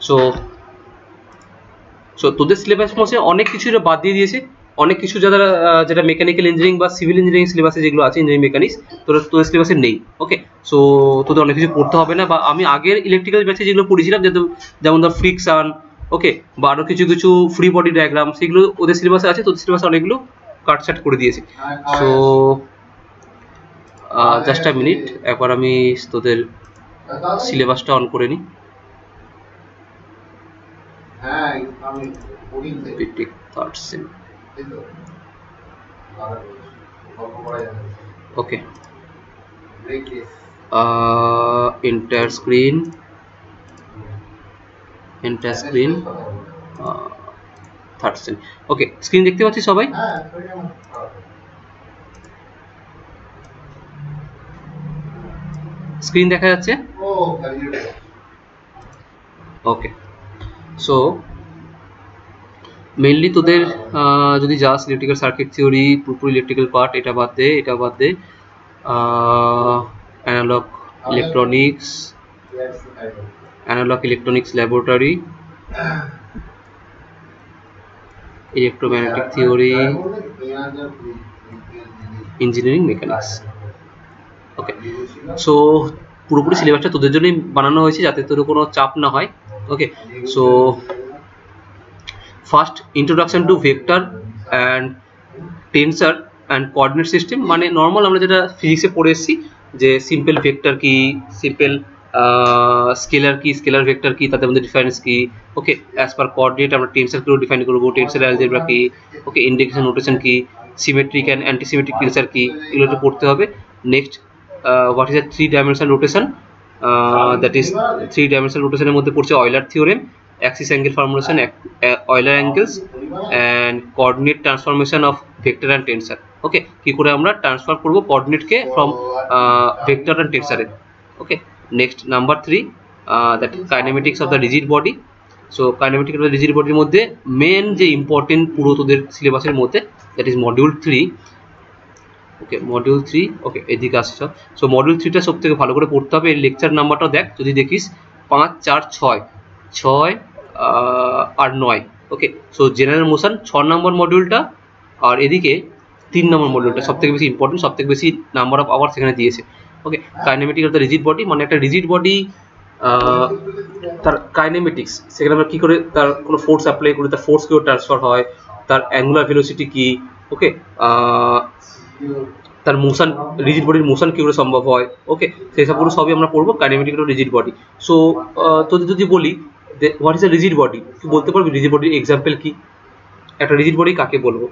So তোদের syllabus মধ্যে অনেক কিছু বাদ দিয়ে দিয়েছে, অনেক কিছু যেটা মেকানিক্যাল ইঞ্জিনিয়ারিং বা সিভিল ইঞ্জিনিয়ারিং সিলেবাসে যেগুলো আছে ইঞ্জিনিয়ারিং মেকানিক্স তোদের সিলেবাসে নেই। ওকে, সো তোদের অনেক কিছু পড়তে হবে না, বা আমি আগের ইলেকট্রিক্যাল ব্যাচে যেগুলো পড়েছিলাম যেমন ধর ফ্রিকশন, ওকে, বা আরো কিছু ফ্রি বডি ডায়াগ্রাম, সেগুলো ওদের সিলেবাসে আছে, তোদের সিলেবাসে অনেকগুলো কাটছাট করে দিয়েছে। সো জাস্ট আ মিনিট, একবার আমি তোদের সিলেবাসটা অন করে নিই। ওকে, entire screen third screen। ওকে, স্ক্রিন দেখতে পাচ্ছি সবাই? স্ক্রিন দেখা যাচ্ছে? ওকে, সো মেইনলি তোদের যদি যাস ইলেকট্রিক্যাল সার্কিট থিওরি, পুরোপুরি ইলেকট্রিক্যাল পার্ট, এটা বাদ দে analogue electronics laboratory, electromagnetic theory, engineering mechanics. Okay, so পুরোপুরি সিলেবাসটা তোদের জন্যই বানানো হয়েছে যাতে তোর কোনো চাপ না হয়। Okay, so first introduction to vector and tensor and coordinate system, মানে নর্মাল আমরা যেটা ফিজিক্সে পড়ে এসেছি যে সিম্পল ভেক্টর কি, সিম্পল স্কেলার কি, স্কেলার ভেক্টর কি, তাদের মধ্যে ডিফারেন্স কি। ওকে, অ্যাজ পার কোঅর্ডিনেট আমরা টেন্সর কিভাবে ডিফাইন করবো, টেন্সর অ্যালজেব্রা কি, ওকে, ইন্ডিকেশন নোটেশন কি, সিমেট্রিক অ্যান্ড অ্যান্টিসিমেট্রিক টেন্সর কি, এগুলো একটু পড়তে হবে। Next, what is a 3-dimensional rotation, that is 3-dimensional রোটেশনের মধ্যে পড়ছে Euler theorem, axis angle formulation, Euler angles, and coordinate transformation of vector and tensor। Okay, কি করে আমরা ট্রান্সফার করব কোঅর্ডিনেট কে ফ্রম ভেক্টর এন্ড টেন্সরে। Okay, next number 3, that kinematics of the rigid body. So kinematics of the rigid বডির মধ্যে main যে important পুরো তোদের সিলেবাসের মধ্যে, that is module 3। Okay, module 3। Okay, এদিকে আসছ। সো মডিউল 3টা সব থেকে ভালো করে পড়তে হবে। এর লেকচার নাম্বারটা দেখ, যদি দেখিস 5, 4, 6 আর 9। ওকে, সো জেনারেল মোশন 6 নম্বর মডিউলটা, আর এদিকে 3 নম্বর মডিউলটা সব থেকে বেশি ইম্পর্টেন্ট, সব থেকে বেশি নাম্বার অফ আওয়ার সেখানে দিয়েছে। Okay, kinematics of the rigid body, মানে একটা রিজিড বডি তার কাইনেমেটিক্স, সেখানে আমরা কী করে তার কোনো ফোর্স অ্যাপ্লাই করি, তার ফোর্স কীভাবে ট্রান্সফার হয়, তার অ্যাঙ্গুলার ভেলোসিটি কী, ওকে, তার মোশন, রিজিড বডির মোশন কী করে সম্ভব হয়। ওকে, সেই সবগুলো সবই আমরা পড়বো kinematics of rigid body. So তোদের যদি বলি what is a rigid body, তুই বলতে পারবি রিজিড বডির এক্সাম্পল কি? একটা রিজিড বডি কাকে বলবো?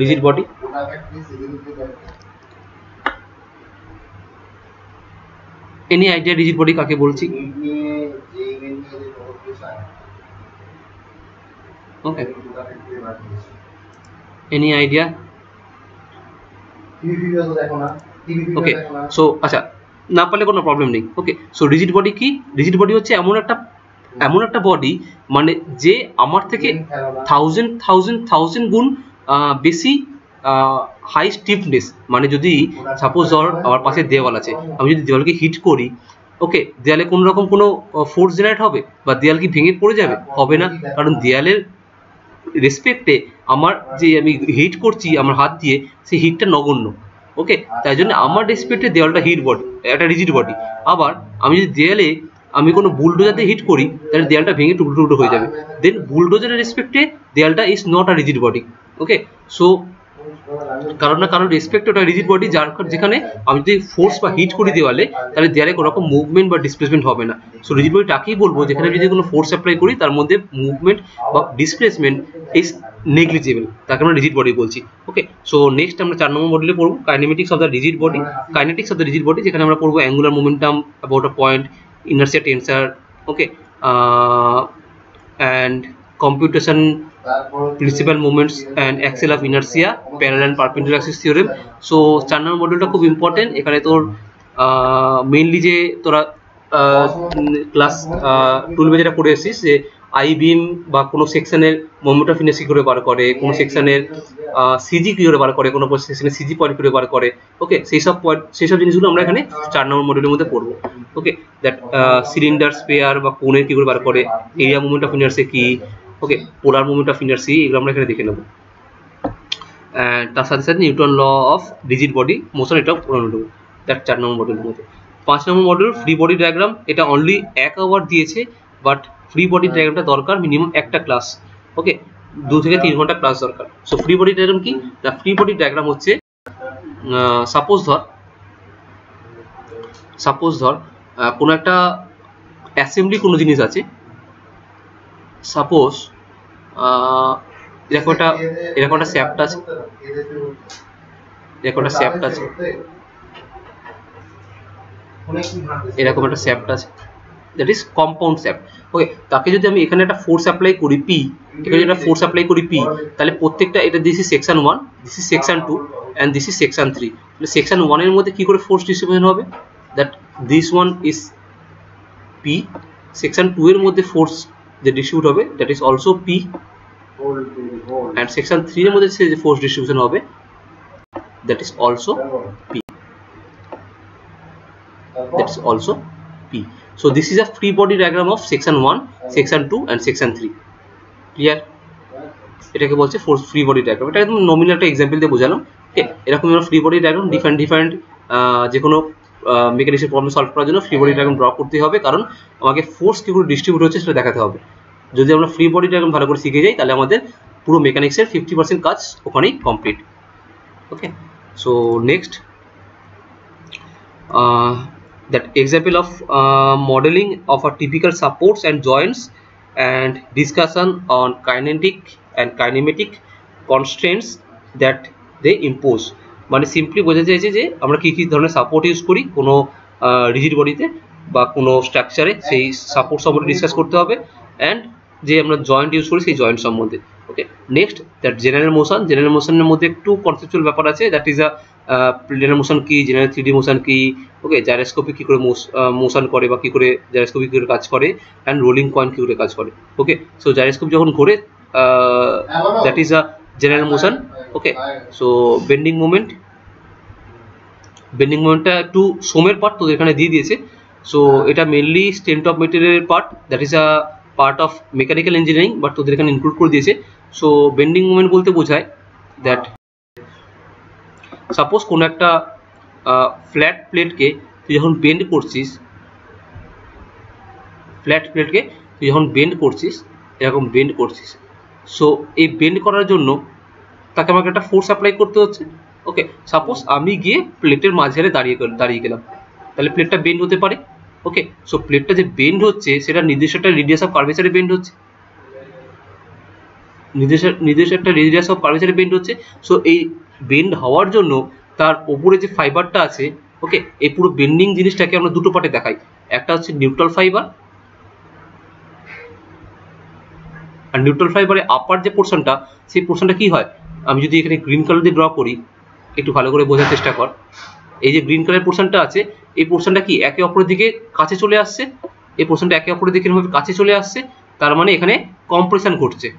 Rigid body any idea rigid body কাকে বলছি? ওকে, এনি আইডিয়া? ওকে, সো আচ্ছা, না পারলে কোনো প্রবলেম নেই। ওকে, সো রিজিড বডি কি? রিজিড বডি হচ্ছে এমন একটা বডি, মানে যে আমার থেকে 1000 গুণ বেশি হাই স্টিফনেস। মানে যদি সাপোজ ধর আমার পাশে দেওয়াল আছে, আমি যদি দেওয়ালকে হিট করি, ওকে, দেয়ালে কোনো রকম কোনো ফোর্স জেনারেট হবে বা দেয়াল কি ভেঙে পড়ে যাবে? হবে না, কারণ দেয়ালের রেসপেক্টে আমার যে আমি হিট করছি আমার হাত দিয়ে, সেই হিটটা নগণ্য। ওকে, তাই জন্য আমার রেসপেক্টে দেওয়ালটা হিট বডি, একটা রিজিড বডি। আবার আমি যদি দেয়ালে আমি কোনো বুলডোজার দিয়ে হিট করি, তাহলে দেয়ালটা ভেঙে টুকরো টুকরো হয়ে যাবে। দেন বুলডোজারের রেসপেক্টে দেয়ালটা is not a rigid body. Okay, so কারণ না কারণ রেসপেক্ট ওটা রিজিড বডি, যেখানে আমি যদি ফোর্স বা হিট করি দেওয়ালে, তাহলে দেয়ালে কোনো রকম মুভমেন্ট বা ডিসপ্লেসমেন্ট হবে না। সো রিজিড বডি তাকেই বলবো যেখানে যদি কোনো ফোর্স অ্যাপ্লাই করি তার মধ্যে মুভমেন্ট বা ডিসপ্লেসমেন্ট ইজ নেগলিজেবল, তাকে আমরা রিজিড বডি বলছি। ওকে, সো নেক্সট আমরা 4 নম্বর মডেলে পড়বো kinematics of the rigid body. Kinetics of the rigid body, যেখানে আমরা পড়বো angular momentum about a point, inertia tensor, okay, and computation principal moments and axle of inertia, parallel and perpendicular axis theorem। so 4 নম্বর মডিউলটা খুব important. এখানে তোর mainly যে তোরা class 12 যেটা পড়ে এসেছিস যে আই বিম বা কোনো সেকশনের মোমেন্ট অফ ইনার্সি করে বার করে, কোনো সেকশনের সিজি কি করে বার করে, কোনো সেকশনের সিজি পয়েন্ট করে বার করে। ওকে, সেই সব জিনিসগুলো আমরা এখানে 4 নম্বর মডিউলের মধ্যে পড়বো। ওকে, দ্যাট সিলিন্ডার স্পেয়ার বা কোণের কি করে বার করে, এরিয়া মোমেন্ট অফ ইনার্সি কি, ওকে, পোলার মোমেন্ট অফ ইনার্সি, এগুলো আমরা এখানে দেখে নেবো। তার সাথে সাথে Newton law of rigid body motion, এটাও পড়ে নেবো দ্যাট 4 নম্বর মডিউলের মধ্যে। 5 নম্বর মডিউল ফ্রি বডি ডায়াগ্রাম, এটা অনলি 1 আওয়ার দিয়েছে, বাট ফ্রি বডি ডায়াগ্রামটা দরকার মিনিমাম একটা ক্লাস। ওকে, 2 থেকে 3 ঘন্টা ক্লাস দরকার। সো ফ্রি বডি ডায়াগ্রাম কি? না, ফ্রি বডি ডায়াগ্রাম হচ্ছে সাপোজ ধর কোনো একটা অ্যাসেম্বলি কোনো জিনিস আছে, সাপোজ এরকম একটা শ্যাফট আছে, এরকম একটা শ্যাফট আছে, এরকম একটা শ্যাফট আছে, দ্যাট ইজ কম্পাউন্ড শ্যাফট। ওকে, তাকে যদি আমি এখানে একটা ফোর্স অ্যাপ্লাই করি পি, এখানে একটা ফোর্স অ্যাপ্লাই করি পি, তাহলে প্রত্যেকটা, এটা this is section 1, this is section 2 and this is section 3। তাহলে সেকশন 1 এর মধ্যে কি করে ফোর্স ডিস্ট্রিবিউশন হবে? That this one is P, section 2 এর মধ্যে ফোর্স যে ডিস্ট্রিবিউট হবে that is also P, and section 3 এর মধ্যে যে ফোর্স ডিস্ট্রিবিউশন হবে that is also P, that is also P. So this is a free body diagram of section 1, section 2 and section 3. Clear? এটাকে বলছে force free body diagram. এটা একদম nominal একটা example দিয়ে বোঝালাম। ওকে, এরকম আমরা ফ্রি বডি ডায়াগ্রাম ডিফারেন্ট যে কোনো মেকানিক্সের প্রবলেম সলভ করার জন্য ফ্রি বডি ডায়াগ্রাম ড্র করতে হবে, কারণ আমাকে ফোর্স কি করে ডিস্ট্রিবিউট হচ্ছে সেটা দেখাতে হবে। যদি আমরা ফ্রি বডি ডায়াগ্রাম ভালো করে শিখে যাই তাহলে আমাদের পুরো মেকানিক্সের 50% কাজ ওখানেই complete. Okay, so next that example of modeling of a typical supports and joints and discussion on kinetic and kinematic constraints that they impose. মানে সিম্পলি বোঝা যাচ্ছে যে আমরা কি কি ধরনের সাপোর্ট ইউজ করি কোনো রিজিড বডিতে বা কোনো স্ট্রাকচারে, সেই সাপোর্ট সম্বন্ধে ডিসকাস করতে হবে, অ্যান্ড যে আমরা জয়েন্ট ইউজ করি সেই জয়েন্ট সম্বন্ধে। Okay, next that general motion. General মোশনের মধ্যে একটু কনসেপচুয়াল ব্যাপার আছে, that is a planar motion কি, জেনারেল 3D মোশন কি, ওকে, জাইরোস্কোপি কি করে মোশন করে বা কি করে জাইরোস্কোপি কি করে কাজ করে, অ্যান্ড রোলিং কয়েন কি করে কাজ করে। ওকে, সো জাইরোস্কোপ যখন ঘোরে that is a general motion. Okay, so bending মুভমেন্টটা একটু সোমের পার্ট তো এখানে দিয়ে দিয়েছে। সো এটা মেনলি স্ট্রেন্থ অফ মেটেরিয়ালের part, that is a part of mechanical engineering, but তোদের এখানে ইনক্লুড করে দিয়েছে। সো বেন্ডিং মুভমেন্ট বলতে বোঝায় দ্যাট সাপোজ কোনো একটা ফ্ল্যাট প্লেটকে তুই যখন বেন্ড করছিস, এরকম বেন্ড করছিস, সো এই বেন্ড করার জন্য তাকে আমাকে একটা ফোর্স অ্যাপ্লাই করতে হচ্ছে। ওকে, সাপোজ আমি গিয়ে প্লেটের মাঝখানে দাঁড়িয়ে গেলাম, তাহলে প্লেটটা বেন্ড হতে পারে। ওকে, সো প্লেটটা যে বেন্ড হচ্ছে সেটা নির্দিষ্ট একটা রেডিয়াস অফ কার্ভেচারে বেন্ড হচ্ছে, সো এই বেন্ড হওয়ার জন্য তার ওপরে যে ফাইবারটা আছে, ওকে, এই পুরো বেন্ডিং জিনিসটাকে আমরা দুটো পার্টে দেখাই। একটা হচ্ছে নিউট্রাল ফাইবার, আর নিউট্রাল ফাইবারের আপার যে পোর্শনটা, সেই পোর্শনটা কি হয়, আমি যদি এখানে গ্রিন কালার দিয়ে ড্র করি, একটু ভালো করে বোঝার চেষ্টা কর। এই যে গ্রিন কালার পোর্শনটা আছে, এই পোর্শনটা কি একে অপরের দিকে কাছে চলে আসছে, এই পোর্শনটা একে অপরের দিকে এরকমভাবে কাছে চলে আসছে, তার মানে এখানে কম্প্রেশন ঘটছে।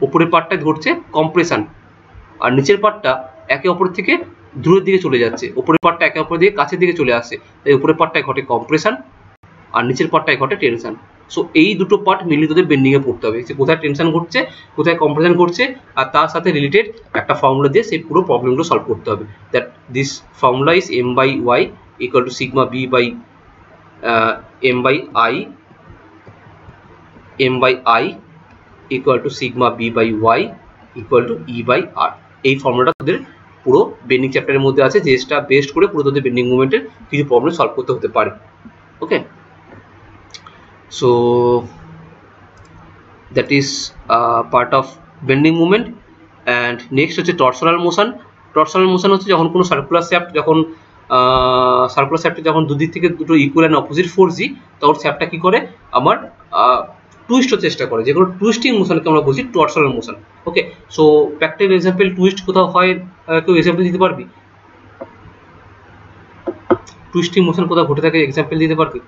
উপরের পার্টটা ঘটছে কম্প্রেশন, আর নিচের পার্টটা একে অপরের থেকে দূরের দিকে চলে যাচ্ছে। উপরের পার্টটা একে অপরের দিকে কাছের দিকে চলে আসছে, তাই উপরের পার্টটায় ঘটে কম্প্রেশন আর নিচের পার্টটায় ঘটে টেনশন। সো এই দুটো পার্ট মিলিয়ে তোদের বেন্ডিংয়ে পড়তে হবে, যে কোথায় টেনশন ঘটছে, কোথায় কম্প্রেশন ঘটছে, আর তার সাথে রিলেটেড একটা ফর্মুলা দিয়ে সেই পুরো প্রবলেমগুলো সলভ করতে হবে। That this formula is m/y equal to sigma b by m/i equal to sigma b by y equal to e/r। এই ফর্মুলাটা তোদের পুরো বেন্ডিং চ্যাপ্টারের মধ্যে আছে, যেটা বেস্ট করে পুরো তোদের বেন্ডিং মুভমেন্টের কিছু প্রবলেম সলভ করতে হতে পারে। ওকে, so that is part of bending movement. and next হচ্ছে টরশনাল মোশন। টরশনাল মোশন হচ্ছে যখন কোনো সার্কুলার শ্যাফট, যখন সার্কুলার শ্যাফটে যখন দুদিক থেকে দুটো ইকুয়াল অ্যান্ড অপোজিট ফোর্স দিই, তখন শ্যাফটটা কি করে আমার টুইস্ট হওয়ার চেষ্টা করে, যেগুলো টুইস্টিং মোশনকে আমরা বলছি torsional motion. Okay, so practical example twist কোথাও হয়, কেউ এক্সাম্পল দিতে পারবি? টুইস্টিং মোশন কোথাও ঘটে থাকে, এক্সাম্পল দিতে পারবি?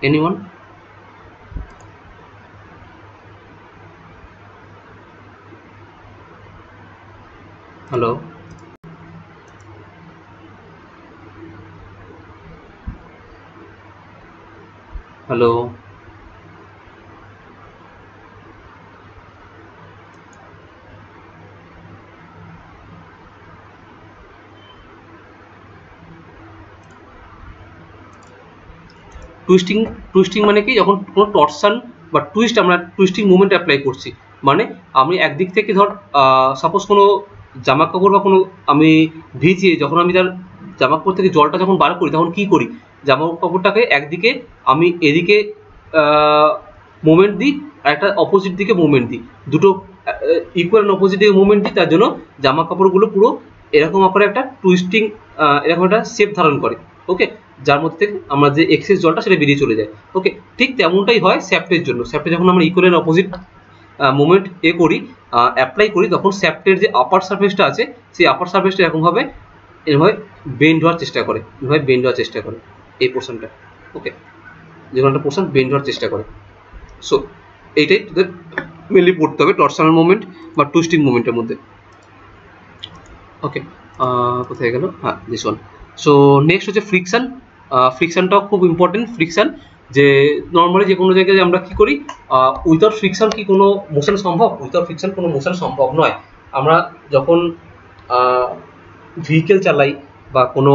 Anyone? Hello? Hello? Twisting, twisting মানে কি, যখন কোনো টর্সান বা টুইস্ট আমরা টুইস্টিং মুভমেন্ট অ্যাপ্লাই করছি, মানে আমি একদিক থেকে ধর সাপোজ কোনো জামা কাপড় বা কোনো আমি ভিজিয়ে যখন আমি তার জামা কাপড় থেকে জলটা যখন বার করি তখন কি করি, জামা কাপড়টাকে একদিকে আমি এদিকে মুভমেন্ট দিই আর একটা অপোজিট দিকে মুভমেন্ট দিই, দুটো ইকুয়াল অপোজিট দিকে মুভমেন্ট দিই, তার জন্য জামা কাপড়গুলো পুরো এরকম আকারে একটা টুইস্টিং এরকম একটা শেপ ধারণ করে। ওকে, যার মধ্যে থেকে আমার যে এক্সেস জলটা সেটা বেরিয়ে চলে যায়। ওকে, ঠিক তেমনটাই হয় শ্যাফটের জন্য। শ্যাফটে যখন আমরা ইকুয়াল অপোজিট মুভমেন্ট করি, অ্যাপ্লাই করি, তখন শ্যাফটের যে আপার সারফেসটা আছে সেই আপার সারফেসটা এরকমভাবে এভাবে বেন্ড হওয়ার চেষ্টা করে, এভাবে বেন্ড হওয়ার চেষ্টা করে এই পোর্শনটা। ওকে, যে কোনো একটা পোর্শন বেন্ড হওয়ার চেষ্টা করে। সো এইটাই তোদের মেনলি পড়তে হবে টর্সনাল মুভমেন্ট বা টুইস্টিং মুভমেন্টের মধ্যে। ওকে, কোথায় গেল? হ্যাঁ, দিস ওয়ান। সো নেক্সট হচ্ছে ফ্রিকশন। ফ্রিকশনটাও খুব ইম্পর্টেন্ট। ফ্রিকশন যে নর্মালি যে কোনো জায়গায় আমরা কি করি, উইথাউট ফ্রিকশন কি কোনো মোশন সম্ভব? উইথাউট ফ্রিকশন কোনো মোশন সম্ভব নয়। আমরা যখন ভেহিকেল চালাই বা কোনো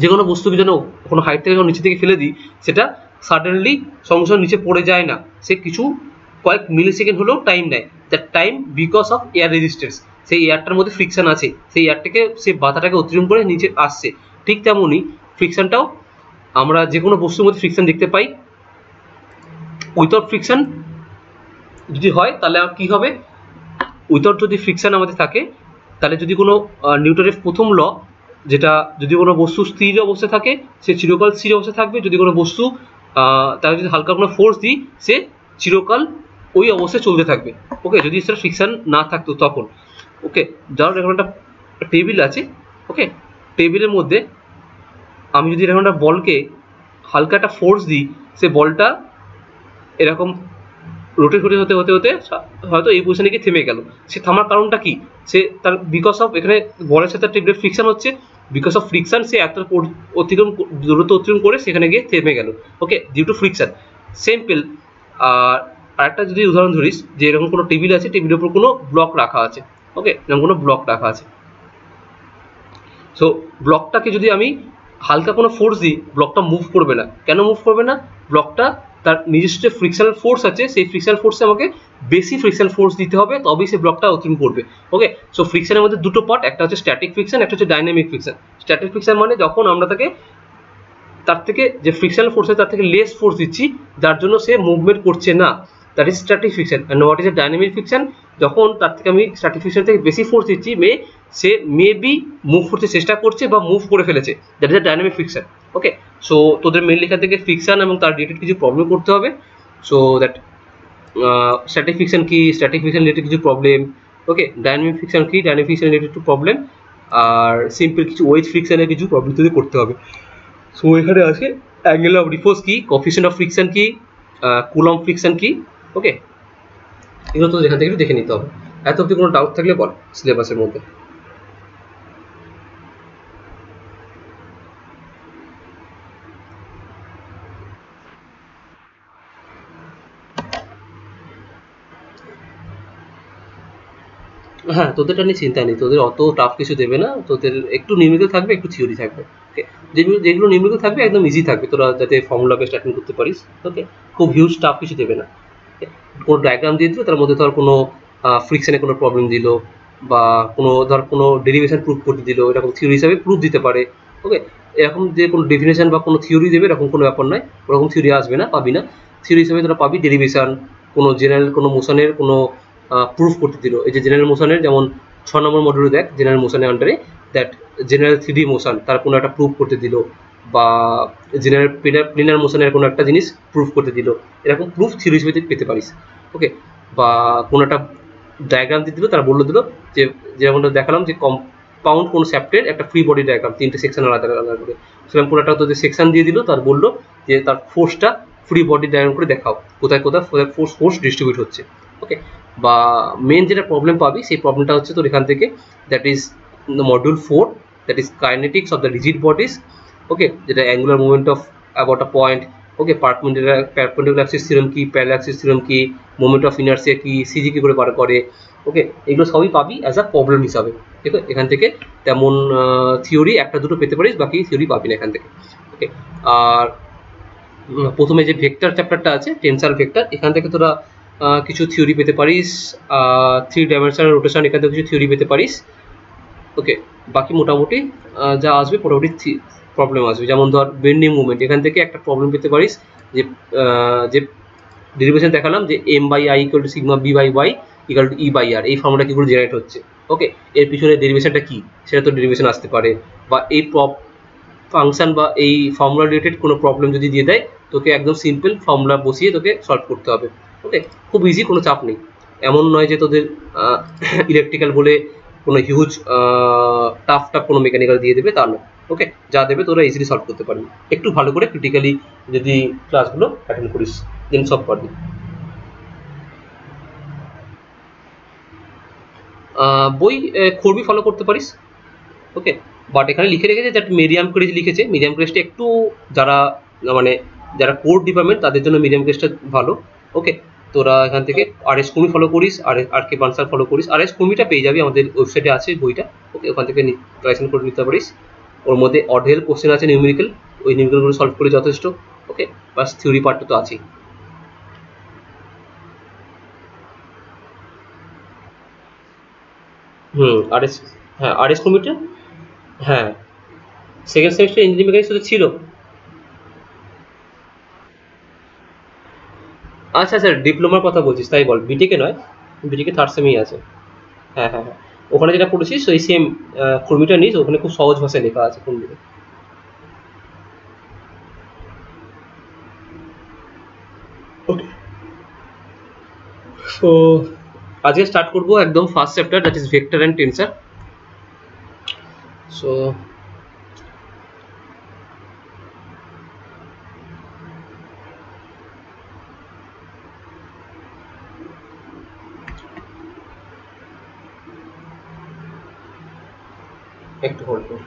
যে কোনো বস্তুকে যেন কোনো হাইট থেকে নিচে থেকে ফেলে দিই, সেটা সাডেনলি সঙ্গে সঙ্গে নিচে পড়ে যায় না, সে কিছু কয়েক মিলি সেকেন্ড হলেও টাইম নেয়। That time because of air resistance, সেই এয়ারটার মধ্যে ফ্রিকশন আছে, সেই এয়ারটাকে সে বাধাটাকে অতিক্রম করে নিচে আসছে। ঠিক তেমনই ফ্রিকশনটাও আমরা যে কোনো বস্তুর মধ্যে ফ্রিকশন দেখতে পাই। উইথাউট ফ্রিকশন যদি হয় তাহলে কি হবে, উইথাউট যদি ফ্রিকশন আমাদের থাকে তাহলে যদি কোনো নিউটনের প্রথম ল, যেটা যদি কোনো বস্তু স্থির অবস্থায় থাকে সে চিরকাল স্থির অবস্থায় থাকবে, যদি কোনো বস্তু তাকে যদি হালকা কোনো ফোর্স দিই সে চিরকাল ওই অবস্থায় চলতে থাকবে। ওকে, যদি সেটা ফ্রিকশন না থাকতো তখন। ওকে, ধরো এরকম একটা টেবিল আছে। ওকে, টেবিলের মধ্যে আমি যদি এরকম একটা বলকে হালকা একটা ফোর্স দিই, সে বলটা এরকম রোটেট হতে হতে হতে হয়তো এই পজিশনে গিয়ে থেমে গেল। সে থামার কারণটা কি, সে তার বিকজ অফ এখানে বলের সাথে টেবিলের ফ্রিকশন হচ্ছে, বিকজ অফ ফ্রিকশন সে এত অতিক্রম দূরত্ব অতিক্রম করে সেখানে গিয়ে থেমে গেল। ওকে, ডিউ টু ফ্রিকশন। সিম্পল। আর আরেকটা যদি উদাহরণ ধরিস, যে এরকম কোনো টেবিল আছে, টেবিলের উপর কোনো ব্লক রাখা আছে। ওকে, এরকম কোনো ব্লক রাখা আছে। সো ব্লকটাকে যদি আমি হালকা কোনো ফোর্স দিই, ব্লকটা মুভ করবে না। কেন মুভ করবে না? ব্লকটা তার নিজস্ব যে ফ্রিকশনাল ফোর্স আছে, সেই ফ্রিকশনাল ফোর্সে আমাকে বেশি ফ্রিকশনাল ফোর্স দিতে হবে, তবেই সেই ব্লকটা অতিক্রম করবে। ওকে, সো ফ্রিকশনের মধ্যে দুটো পার্ট, একটা হচ্ছে স্ট্যাটিক ফ্রিকশন, একটা হচ্ছে ডাইনামিক ফ্রিকশন। স্ট্যাটিক ফ্রিকশন মানে যখন আমরা তার থেকে যে ফ্রিকশনাল ফোর্স আছে তার থেকে লেস ফোর্স দিচ্ছি, যার জন্য সে মুভমেন্ট করছে না, that is static friction. And what is a dynamic friction? যখন তার থেকে আমি স্ট্যাটিক ফ্রিকশন থেকে বেশি ফোর্স দিচ্ছি, সে মেবি মুভ করতে চেষ্টা করছে বা মুভ করে ফেলেছে, that is A dynamic friction. Okay, so তোদের মেনলি এখান থেকে ফ্রিকশন এবং তার রিলেটেড কিছু প্রবলেম করতে হবে। সো দ্যাট স্ট্যাটিক ফ্রিকশন কি, স্ট্যাটিক ফ্রিকশন রিলেটেড কিছু প্রবলেম। ওকে, ডাইনামিক ফ্রিকশন কি, dynamic friction related to problem. আর সিম্পল কিছু ওয়েজ ফ্রিকশনের কিছু প্রবলেম তোদের করতে হবে। সো এখানে আছে অ্যাঙ্গেল অফ রিফোর্স কি, কোএফিসিয়েন্ট অফ ফ্রিকশন কি, কুলম্ব ফ্রিকশন কি। ওকে, এগুলো তো এখান থেকে একটু দেখে নিতে হবে। এত অব্দি কোনো ডাউট থাকলে বল সিলেবাসের মধ্যে। হ্যাঁ, তোদেরটা নিয়ে চিন্তা নেই, তোদের অত টাফ কিছু দেবে না, তোদের একটু নিউমেরিক্যাল থাকবে, একটু থিওরি থাকবে। ওকে, যেগুলো নিউমেরিক্যাল থাকবে একদম ইজি থাকবে, তোরা যাতে ফর্মুলা বেসড অ্যাটেন্ড করতে পারিস। ওকে, খুব হিউজ টাফ কিছু দেবে না। কোনো ডায়াগ্রাম দিয়ে দিল, তার মধ্যে ধর কোনো ফ্রিকশনে কোনো প্রবলেম দিল, বা কোনো ডেরিভেশন প্রুফ করতে দিল, এরকম থিওরি হিসাবে প্রুফ দিতে পারে। ওকে, এরকম যে কোনো ডেফিনেশন বা কোনো থিওরি দেবে এরকম কোনো ব্যাপার নয়, ওরকম থিওরি আসবে না, পাবি না। থিওরি হিসাবে তোরা পাবি ডেরিভেশন, কোনো জেনারেল কোনো মোশনের কোনো প্রুফ করতে দিল। এই যে জেনারেল মোশনের যেমন 6 নম্বর মডিউলে দেখ, জেনারেল মোশনের আন্ডারে দ্যাট জেনারেল 3D মোশন, তার কোনো একটা প্রুফ করতে দিল, বা জেনারেল প্লিনার মোশনের কোনো একটা জিনিস প্রুফ করতে দিল, এরকম প্রুফ থিওরি হিসেবে পেতে পারিস। ওকে, বা কোনো একটা ডায়াগ্রাম দিয়ে দিল, তারা বললো দিল যে যেরকমটা দেখালাম যে পাউন্ড কোন শ্যাফটের একটা ফ্রি বডি ডায়াগ্রাম, 3টে সেকশন আলাদা আলাদা করে। সেরকম করে একটা তোদের সেকশন দিয়ে দিল, তার বললো যে তার ফোর্সটা ফ্রি বডি ডায়াগ্রাম করে দেখাও, কোথায় কোথায় ফোর্স ডিস্ট্রিবিউট হচ্ছে। ওকে, বা মেন যেটা প্রবলেম পাবি সেই প্রবলেমটা হচ্ছে তোর এখান থেকে, that is module 4, that is kinetics of the rigid bodies. Okay, যেটা angular movement of about a point. Okay, perpendicular axis theorem কি, প্যারালাল অ্যাক্সিস থিওরেম কি, মোমেন্ট অফ ইনার্সিয়া কি, সিজি কি করে বার করে। ওকে, এগুলো সবই পাবি অ্যাজ আ প্রবলেম হিসাবে। ঠিক আছে, এখান থেকে তেমন থিওরি একটা দুটো পেতে পারিস, বাকি থিওরি পাবি না এখান থেকে। ওকে, আর প্রথমে যে ভেক্টর চ্যাপ্টারটা আছে, টেনসার ভেক্টর, এখান থেকে তোরা কিছু থিওরি পেতে পারিস। 3 ডাইমেনশনাল রোটেশন, এখান থেকে কিছু থিওরি পেতে পারিস। ওকে, বাকি মোটামুটি যা আসবে মোটামুটি প্রবলেম আসবে। যেমন ধর বেন্ডিং মুভমেন্ট, এখান থেকে একটা প্রবলেম পেতে পারিস যে যে ডেরিভেশন দেখালাম যে m/i = সিগমা b/y = e/r, এই ফর্মুলা কি করে জেনারেট হচ্ছে। ওকে, এর পিছনে ডেরিভেশনটা কি সেটা তো ডেরিভেশন আসতে পারে, বা এই ফাংশন বা এই ফর্মুলা রিলেটেড কোনো প্রবলেম যদি দিয়ে দেয়, তোকে একদম সিম্পল ফর্মুলা বসিয়ে তোকে সলভ করতে হবে। ওকে, খুব ইজি, কোনো চাপ নেই। এমন নয় যে তোদের ইলেকট্রিক্যাল বলে কোনো হিউজ টাফ কোনো মেকানিক্যাল দিয়ে দেবে, তা নয়। ওকে, যা দেবে তোরা ইজিলি সলভ করতে পারবি, একটু ভালো করে ক্রিটিক্যালি যদি ক্লাসগুলো অ্যাটেন্ড করিস, দেন সব পারবি। বই করবি, ফলো করতে পারিস। ওকে, বাট এখানে লিখে রেখেছে দ্যাট মিডিয়াম ক্রেজ লিখেছে। মিডিয়াম ক্রেজটা একটু যারা মানে যারা কোর ডিপার্টমেন্ট তাদের জন্য মিডিয়াম ক্রেজটা ভালো। ওকে, তোরা এখান থেকে RS কুমি ফলো করিস, RK বানসার ফলো করিস। RS কুমিটা পেয়ে যাবি, আমাদের ওয়েবসাইটে আছে বইটা। ওকে, ওখান থেকে কালেকশন করে নিতে পারিস। ওর মধ্যে অডেল কোশ্চেন আছে, নিউমেরিক্যাল, ওই নিউমেরিক্যালগুলো সলভ করে যথেষ্ট। ওকে, বাস থিওরি পার্টটা তো আছেই। RS, হ্যাঁ RS কুমিটা, হ্যাঁ সেকেন্ড সেমিস্টার ইঞ্জিনিয়ারিং মেকানিক্স ছিল। আচ্ছা আচ্ছা, ডিপ্লোমার কথা বলছিস, তাই বল। বিটেকে নয়, বিটেকে থার্ড সেমেই আছে। হ্যাঁ হ্যাঁ হ্যাঁ, ওখানে যেটা পড়েছিস ওই সেম কুর্মিটা নিস, ওখানে খুব সহজ ভাষায় লেখা আছে কুর্মিটা। তো আজকে স্টার্ট করবো একদম first chapter, that is vector and tensor. So একটু হোল্ড কর।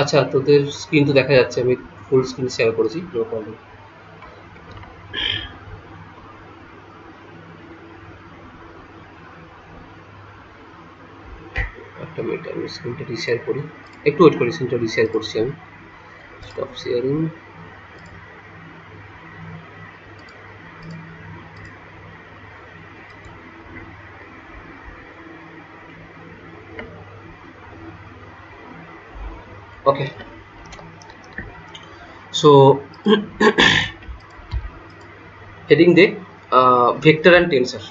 আচ্ছা, তোদের স্ক্রিন তো দেখা যাচ্ছে, আমি ফুল স্ক্রিন শেয়ার করেছি, নো প্রবলেম। একটা মিনিট, আমি স্ক্রিনটা রিশেয়ার করি, একটু ওয়েট করি, স্ক্রিনটা রিশেয়ার করছি আমি। Stop sharing. Okay, so heading দে vector and tensor.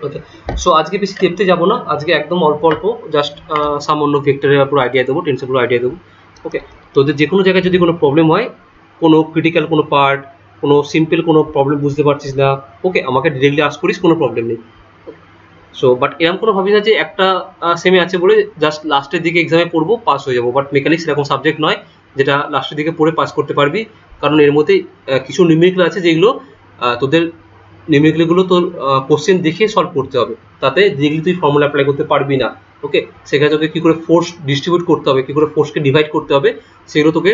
Okay, so আজকে বেশি দেখতে যাবো না, আজকে একদম অল্প অল্প জাস্ট সামান্য ভেক্টরের উপর আইডিয়া দেবো, টেনসারের উপর আইডিয়া দেবো। ওকে, তোদের যে কোনো জায়গায় যদি কোনো প্রবলেম হয়, কোনো ক্রিটিক্যাল কোনো পার্ট, কোনো সিম্পল কোনো প্রবলেম বুঝতে পারছিস না, ওকে আমাকে ডিরেক্টলি আস্ক করিস, কোনো প্রবলেম নেই। সো বাট এরকম কোনো ভাবিস না যে একটা সেমে আছে বলে জাস্ট লাস্টের দিকে এক্সামে পড়বো পাস হয়ে যাবো। বাট মেকানিক্স এরকম সাবজেক্ট নয় যেটা লাস্টের দিকে পড়ে পাস করতে পারবি, কারণ এর মধ্যে কিছু নিউমেরিক্যাল আছে যেগুলো তোদের নিউমেরিক্যালগুলো তোর কোশ্চেন দেখে সলভ করতে হবে, তাতে ডিরেক্টলি তুই ফর্মুলা অ্যাপ্লাই করতে পারবি না। ওকে, সেখানে তোকে কী করে ফোর্স ডিস্ট্রিবিউট করতে হবে, কী করে ফোর্সকে ডিভাইড করতে হবে, সেগুলো তোকে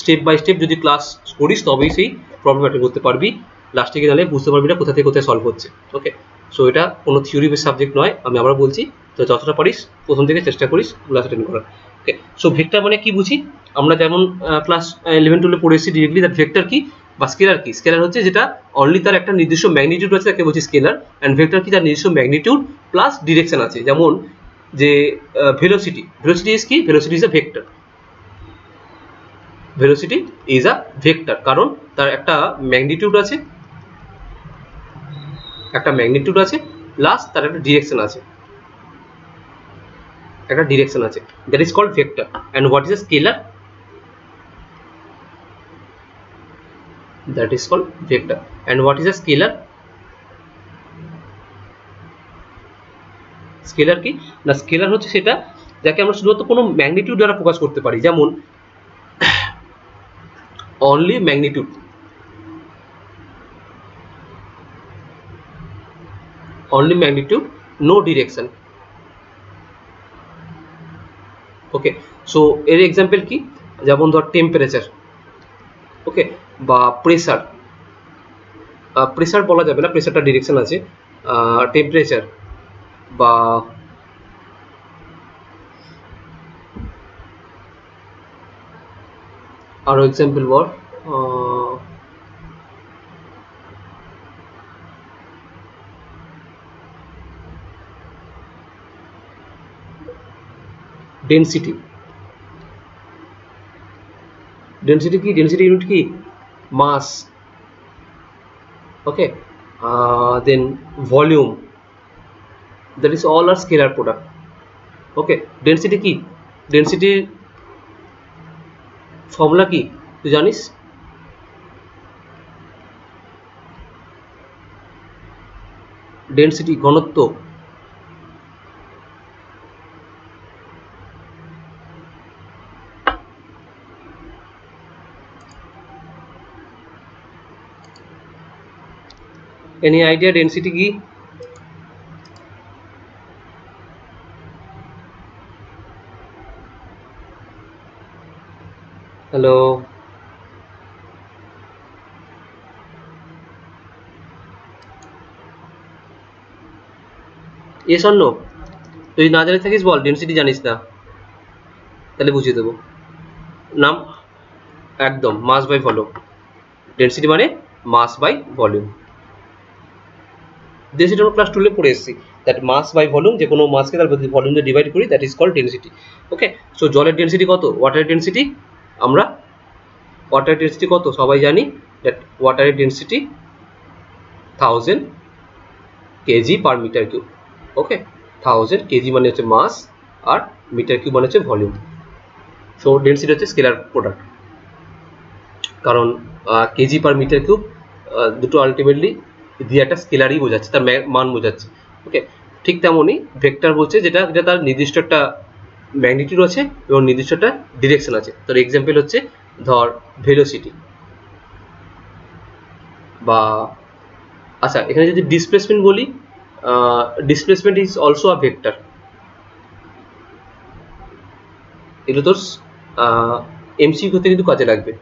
স্টেপ বাই স্টেপ যদি ক্লাস করিস তবেই সেই প্রবলেম অ্যাটেন্ড করতে পারবি। লাস্টে গিয়ে তাহলে বুঝতে পারবি না কোথা থেকে কোথায় সলভ হচ্ছে। ওকে, সো এটা কোনো থিওরি বেস সাবজেক্ট নয়, আমি আবার বলছি, তো যতটা পারিস প্রথম থেকে চেষ্টা করিস ক্লাস অ্যাটেন্ড করার। ওকে, সো ভেক্টর মানে কি বুঝি আমরা, যেমন ক্লাস 11-12 পড়ে এসেছি ডিরেক্টলি, দ্যাট ভেক্টর কি বা স্কেলার কি। স্কেলার হচ্ছে যেটা অনলি তার একটা নির্দিষ্ট ম্যাগনিটিউড আছে, তাকে বলছি স্কেলার। অ্যান্ড ভেক্টর কি, তার নির্দিষ্ট ম্যাগনিটিউড প্লাস ডিরেকশন আছে। যেমন যে ভেলোসিটি, ভেলোসিটি ইজ কি, velocity is a vector. Velocity is a vector, কারণ তার একটা ম্যাগনিটিউড আছে, প্লাস তার একটা ডিরেকশন আছে, that is called vector. And what is a scalar? That is called vector. And what is a scalar? Scalar কি না, স্কেলার হচ্ছে সেটা যাকে আমরা শুধুমাত্র কোনো ম্যাগনিটিউড দ্বারা প্রকাশ করতে পারি, যেমন অনলি ম্যাগনিটিউড, নো ডিরেকশন। ওকে, সো এর এক্সাম্পল কি, যেমন ধর টেম্পারেচার, ওকে, বা প্রেসার, প্রেসার বলা যাবে না, প্রেসারটা ডিরেকশন আছে, টেম্পারেচার বা আরো এক্সাম্পল বল, ডেনসিটি, ডেনসিটি কি, ডেনসিটি ইউনিট কি, mass, okay, then volume, that is all are scalar product. Okay, density কি, ডেনসিটির ফর্মুলা কি তুই জানিস? ডেনসিটি ঘনত্ব, এনি আইডিয়া ডেনসিটি কি? Hello, yes or no? তুই না জানি থাকিস বল, ডেনসিটি জানিস না, তাহলে বুঝিয়ে দেবো। নাম একদম, মাস বাই ভলিউম। ডেনসিটি মানে মাস বাই ভলিউম। ডেনসিটি আমরা ক্লাস 2 পড়ে এসেছি, দ্যাট মাস বাই ভলিউম, যে কোনো মাসকে তার ভলিউম দিয়ে ডিভাইড করি, that is called density. Okay, so জলের ডেনসিটি কত? ওয়াটারের ডেনসিটি, আমরা ওয়াটারের ডেনসিটি কত সবাই জানি, দ্যাট ওয়াটারের density 1000 KG per metre cube. Okay, 1000 KG মানে হচ্ছে মাস, আর মিটার কিউব মানে হচ্ছে ভলিউম। সো ডেনসিটি হচ্ছে স্কেলার প্রোডাক্ট, কারণ কেজি পার মিটার কিউব দুটো আলটিমেটলি দিয়ে একটা স্কেলারই বোঝাচ্ছে, তার মান বোঝাচ্ছে। ওকে, ঠিক তেমনই ভেক্টর বলছে যেটা তার নির্দিষ্ট একটা ম্যাগনিটিউড আছে এবং নির্দিষ্ট একটা ডিরেকশন আছে। তোর এক্সাম্পল হচ্ছে ধর ভেলোসিটি, বা আচ্ছা এখানে যদি ডিসপ্লেসমেন্ট বলি, displacement is also a vector. এগুলো তোর এমসিকিউ তে কিন্তু কাজে লাগবে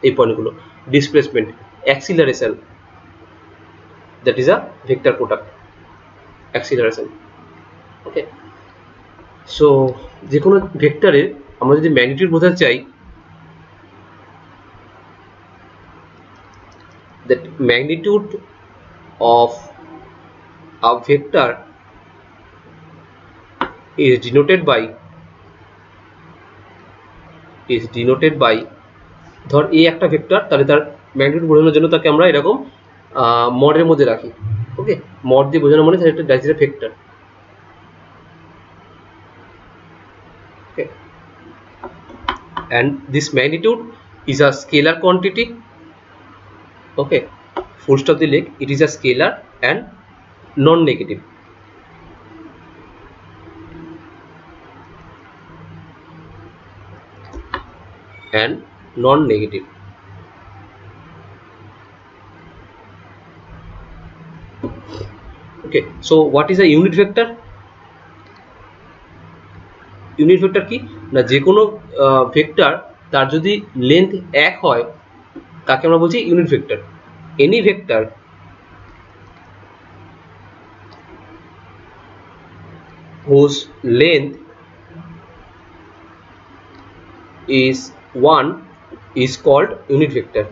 এই পয়েন্টগুলো। Displacement, acceleration, that is a vector product, acceleration. Okay, so যে কোনো ভেক্টরের আমরা যদি ম্যাগনিটিউড বোঝাতে চাই, that magnitude of a vector is denoted by ধর এই একটা ভেক্টর, তাহলে তার ম্যাগনিটিউড বোঝানোর জন্য তাকে আমরা এরকম মডের মধ্যে রাখি। ওকে, মড দিয়ে বোঝানো মানে তাহলে that is a vector. Okay, and this magnitude is a scalar quantity. Okay, full stop the leg, it is a scalar and non-negative. And non-negative. Okay, so what is a unit vector? Unit vector কি না, যে কোনো vector তার যদি length 1 হয় তাকে আমরা বলছি unit vector. Any vector whose length is 1 is called unit vector.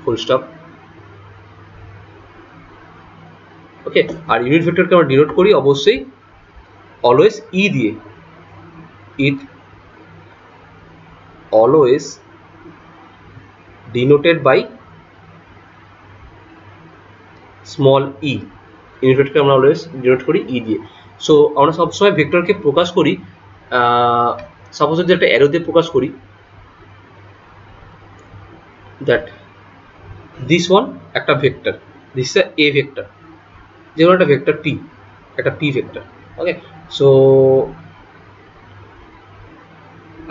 Full stop. Okay, okay. আর ইউনিট ভেক্টরকে আমরা ডিনোট করি অবশ্যই অলওয়েজ ই দিয়ে, it always denoted by small e. Unit ভেক্টরকে আমরা অলওয়েজ ডিনোট করি ই দিয়ে। সো আমরা সবসময় ভেক্টরকে প্রকাশ করি, সাপোজ যদি একটা অ্যারো দিয়ে প্রকাশ করি, দ্যাট দিস ওয়ান একটা vector, this is a vector, যেমন একটা ভেক্টর পি, একটা পি ভেক্টর। ওকে। সো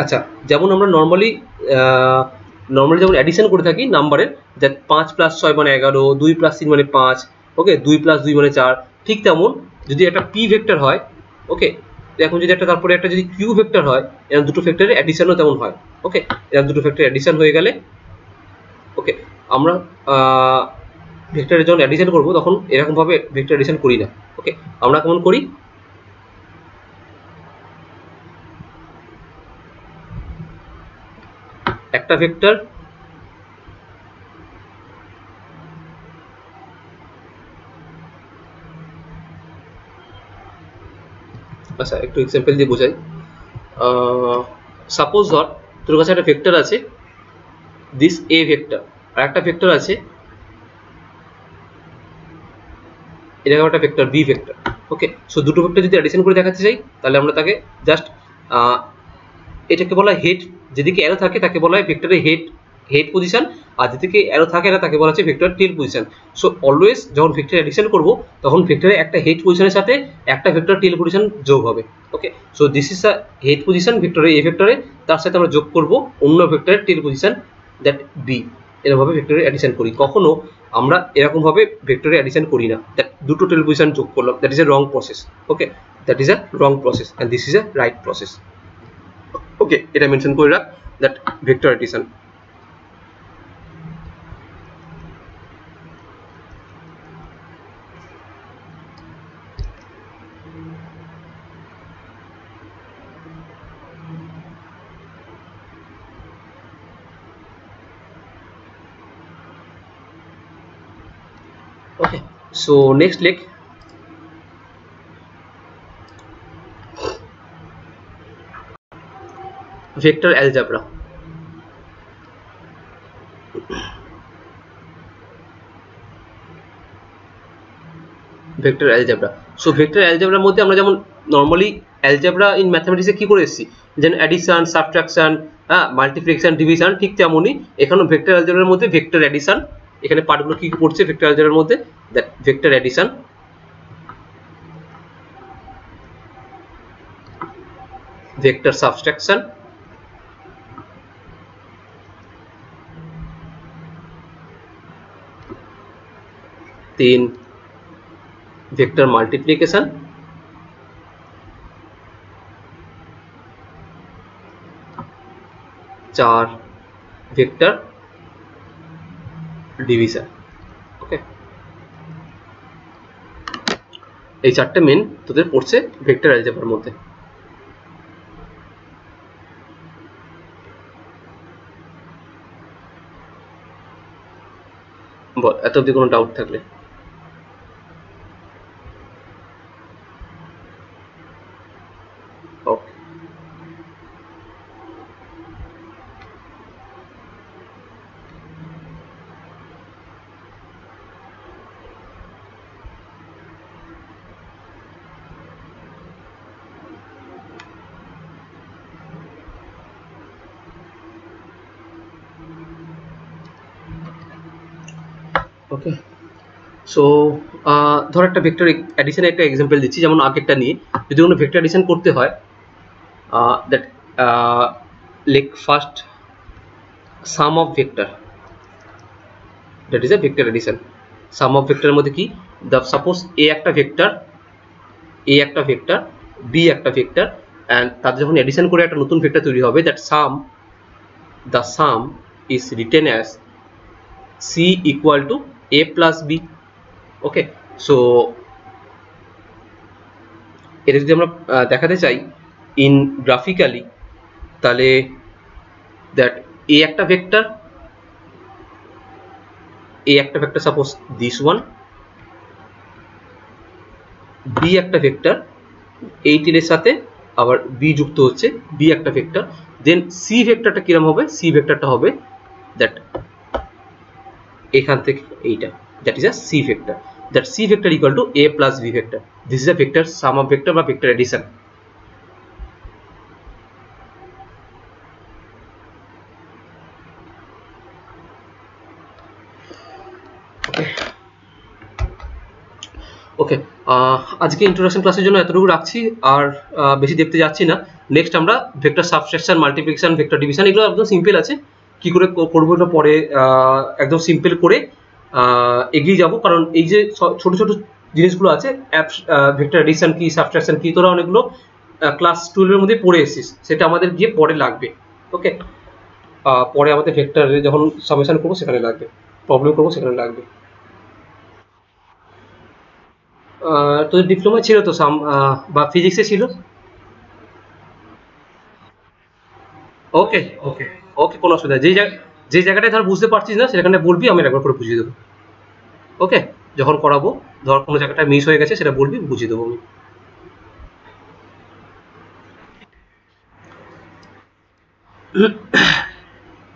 আচ্ছা, যেমন আমরা নর্মালি যেমন অ্যাডিশন করে থাকি নাম্বারের, যে 5 + 6 মানে 11, 2 + 3 মানে 5, ওকে, 2 + 2 মানে 4, ঠিক তেমন যদি একটা পি ভেক্টর হয়, ওকে, এখন যদি একটা তারপরে একটা যদি কিউ ভেক্টর হয়, এরকম দুটো ভেক্টরের অ্যাডিশনও তেমন হয়। ওকে, এরকম দুটো ভেক্টর অ্যাডিশন হয়ে গেলে, ওকে, আমরা ভেক্টরের যখন অ্যাডিশন করবো তখন এরকমভাবে ভেক্টর অ্যাডিশন করি না। ওকে, আমরা কেমন করি, একটা ভেক্টর আচ্ছা একটু এক্সাম্পল দিয়ে বোঝাই। সাপোজ ধর তোর কাছে একটা ভেক্টর আছে দিস এ ভেক্টর, আর একটা ভেক্টর আছে এরকম একটা ভেক্টর বি ভেক্টর। ওকে, সো দুটো ভেক্টর যদি অ্যাডিশন করে দেখাতে চাই তাহলে আমরা তাকে জাস্ট এটাকে বলা হয় হেড, যেদিকে অ্যারো থাকে তাকে বলা হয় ভেক্টরের হেড পজিশন, আর যেদিকে অ্যারো থাকে না তাকে বলা হচ্ছে ভেক্টর টেল পজিশন। সো অলওয়েজ যখন ভেক্টর অ্যাডিশন করব তখন ভেক্টরের একটা হেড পজিশনের সাথে একটা ভেক্টর টেল পজিশন যোগ হবে। Okay, so this is a head position ভেক্টরে এ ভেক্টরে, তার সাথে আমরা যোগ করব অন্য ভেক্টরের টেল পজিশন দ্যাট বি। এরকমভাবে ভেক্টরের অ্যাডিশন করি, কখনো আমরা এরকমভাবে ভেক্টরের অ্যাডিশন করি না, দ্যাট দুটো টেল পজিশন যোগ করলাম, that is a wrong process. Okay, that is a wrong process and this is a right process. Okay, এটা মেনশন করে রাখ, that vector addition. Okay, so next leg, vector algebra. Vector algebra. So vector অ্যালজেব্রার মধ্যে আমরা যেমন normally algebra in ম্যাথমেটিক্সে কি করে এসেছি, যেন অ্যাডিশন, সাবট্রাকশন, হ্যাঁ, মাল্টিপ্লিকেশন, ডিভিশন, ঠিক তেমনই এখানেও ভেক্টর অ্যালজেব্রার মধ্যে ভেক্টর অ্যাডিশন, এখানে পার্টগুলো কি কি পড়ছে ভেক্টর অ্যালজেব্রার মধ্যে, that vector addition, vector subtraction, তিন ভেক্টর মাল্টিপ্লিকেশন, চার ভেক্টর ডিভিশন। ওকে, এই চারটে মেন তোদের পড়ছে ভেক্টর অ্যালজেব্রার মধ্যে। বল এত অবধি কোনো ডাউট থাকলে। ওকে, ওকে, সো ধর একটা ভেক্টর অ্যাডিশনের একটা এক্সাম্পল দিচ্ছি, যেমন আগেরটা নিয়ে যদি কোনো ভেক্টর অ্যাডিশন করতে হয়, that like first sum of vector, that is a vector addition. Sum of ভেক্টরের মধ্যে কি, দ্য সাপোজ এ একটা ভেক্টর, বি একটা ভেক্টর, অ্যান্ড তাদের যখন অ্যাডিশন করে একটা নতুন ভেক্টর তৈরি হবে, that the sum is written as C equal to A plus B. Okay, so এটা যদি আমরা দেখাতে চাই ইন গ্রাফিক্যালি, তাহলে দ্যাট এ একটা vector, suppose this one, B একটা ভেক্টর, এই টেলের সাথে আবার বি যুক্ত হচ্ছে, বি একটা ভেক্টর, দেন সি ভেক্টরটা কিরকম হবে, সি ভেক্টরটা হবে দ্যাট এখান থেকে এইটা, that is a C vector, that C vector equal to A plus B vector, this is a vector sum of vector বা ভেক্টর এডিশন। ওকে, আজকে ইন্ট্রোডাকশন ক্লাসের জন্য এতটুকু রাখছি, আর বেশি দেখতে যাচ্ছি না। নেক্সট আমরা vector subtraction, multiplication, vector division, এগুলো একদম সিম্পল আছে, কি করে করবো এটা পরে একদম সিম্পল করে এগিয়ে যাব। কারণ এই যে ছোট ছোট জিনিসগুলো আছে, ভেক্টর এডিশন কি, সাবট্রাকশন কি, তোরা অনেকগুলো ক্লাস 12 এর মধ্যে পড়ে এসেছিস, সেটা আমাদের গিয়ে পরে লাগবে। ওকে, পরে আমাদের ভেক্টর যখন সামেশন করবো সেখানে লাগবে, প্রবলেম করবো সেখানে লাগবে। তোদের ডিপ্লোমা ছিল তো বা ফিজিক্সে ছিল? ওকে ওকে ওকে, কোনো অসুবিধা নেই। যে জায়গাটায় ধর বুঝতে পারছিস না সেখানে বলবি, আমি একবার করে বুঝিয়ে দেবো। ওকে, যখন করাবো ধর কোনো জায়গাটা মিস হয়ে গেছে সেটা বলবি, বুঝিয়ে দেবো আমি।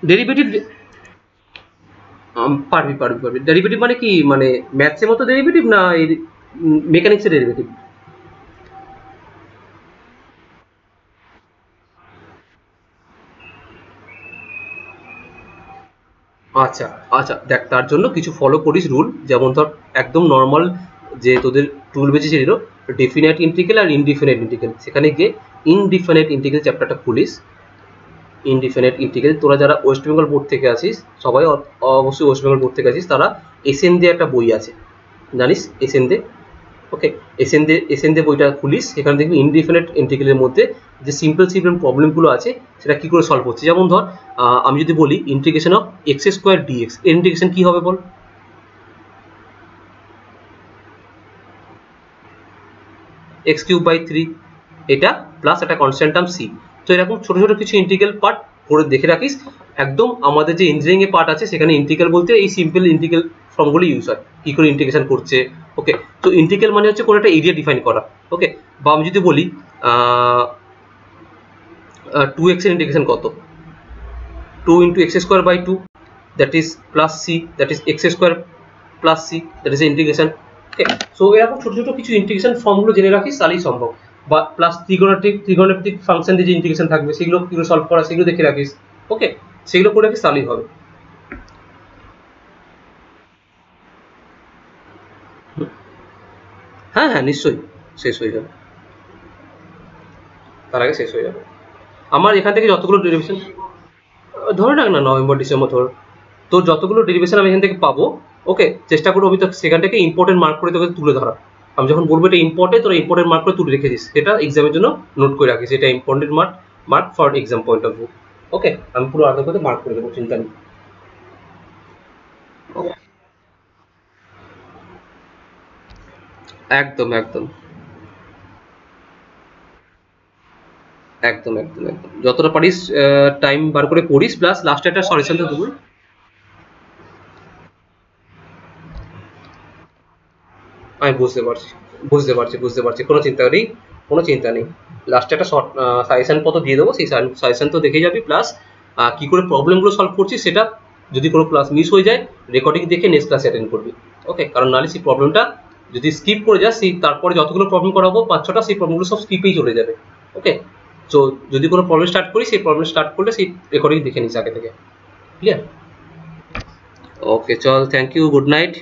ডেরিভেটিভ পারবি পারবি পারবি। ডেরিভেটিভ মানে কি, মানে ম্যাথসের মতো ডেরিভেটিভ না এই মেকানিক্সের ডেরিভেটিভ? আচ্ছা আচ্ছা, দেখ তার জন্য কিছু ফলো করিস রুল, যেমন ধর একদম নর্মাল যে তোদের টুল বেঁচে ছিল, ডেফিনাইট ইন্টিগ্রাল আর ইনডিফিনাইট ইন্টিগ্রাল, সেখানে গিয়ে ইনডিফিনাইট ইন্টিগ্রাল চ্যাপ্টারটা খুলিস। ইনডিফিনাইট ইন্টিগ্রাল, তোরা যারা ওয়েস্ট বেঙ্গল বোর্ড থেকে আছিস, সবাই অবশ্যই ওয়েস্ট বেঙ্গল বোর্ড থেকে আছিস, তারা এসএন দে একটা বই আছে, জানিস এসএন দে? ওকে, এসএন দে বইটা খুলিস, সেখানে দেখবি ইনডিফিনাইট ইন্টিগ্রালের মধ্যে যে সিম্পল সিম্পল প্রবলেমগুলো আছে সেটা কি করে সলভ হচ্ছে। যেমন ধর আমি যদি বলি integration of x square dx, এর ইন্টিগ্রেশন কি হবে বল? এক্স কিউব বাই 3, এটা প্লাস একটা কনস্ট্যান্ট টার্ম সি। তো এরকম ছোট ছোট কিছু ইন্টিগ্রাল পার্ট করে দেখে রাখিস। একদম আমাদের যে ইঞ্জিনিয়ারিং এর পার্ট আছে সেখানে ইন্টিগ্রাল বলতে এই সিম্পল ইন্টিগ্রাল ফর্মগুলো ইউজ হয়, কি করে ইন্টিগ্রেশন করছে। ওকে, তো ইন্টিগ্রাল মানে হচ্ছে কোনো একটা এরিয়া ডিফাইন করা। ওকে, বা আমি যদি বলি 2x এর ইন্টিগ্রেশন কত, 2 into x square by 2, that is plus c, that is x square plus c, that is integration. Okay, so এরকম ছোট ছোট কিছু ইন্টিগ্রেশন ফর্মগুলো জেনে রাখিস, তাহলেই সম্ভব। বা প্লাস ত্রিগোণমিতিক ফাংশন যে ইন্টিগ্রেশন থাকবে সেগুলো কি করে সলভ করা সেগুলো দেখে রাখিস। ওকে, সেগুলো করে রাখিস তাহলেই হবে। হ্যাঁ হ্যাঁ, নিশ্চয়ই শেষ হয়ে যাবে, তার আগে শেষ হয়ে যাবে। আমার এখান থেকে যতগুলো ডেরিভেশন, ধরে রাখ না নভেম্বর ডিসেম্বর ধর, তোর যতগুলো ডেরিভেশন আমি এখান থেকে পাবো, ওকে, চেষ্টা করবো আমি তো সেখান থেকে ইম্পর্টেন্ট মার্ক করে তোকে তুলে ধরা। আমি যখন বলবো এটা ইম্পর্টেন্ট, তোরা ইম্পর্টেন্ট মার্ক করে তুলে রেখে দিস, সেটা এক্সামের জন্য নোট করে রাখিস, এটা important mark for exam point of view. Okay, আমি পুরো আগে করে মার্ক করে দেবো, চিন্তা নেই। একদম একদম একদম একদম একদম, যতটা পারিস টাইম বার করে পড়িস, প্লাস লাস্টে একটা সলিউশনটা দেবো। আমি বুঝতে পারছি বুঝতে পারছি বুঝতে পারছি, কোনো চিন্তা নেই, কোনো চিন্তা নেই। লাস্টে একটা শর্ট সাজেশন পত্র দিয়ে দেবো, সেই সাজেশন তো দেখে যাবি, প্লাস কী করে প্রবলেমগুলো সলভ করছি সেটা যদি কোনো ক্লাস মিস হয়ে যায় রেকর্ডিং দেখে নেক্সট ক্লাস অ্যাটেন্ড করবি। ওকে, কারণ নাহলে সেই প্রবলেমটা যদি স্কিপ করে যাস, সেই তারপরে যতগুলো প্রবলেম করাবো 5-6টা, সেই প্রবলেমগুলো সব স্কিপেই চলে যাবে। ওকে, তো যদি কোনো প্রবলেম স্টার্ট করি, সেই প্রবলেম স্টার্ট করলে সেই রেকর্ডিং দেখে নিস আগে থেকে। ক্লিয়ার? ওকে চল, থ্যাংক ইউ, গুড নাইট।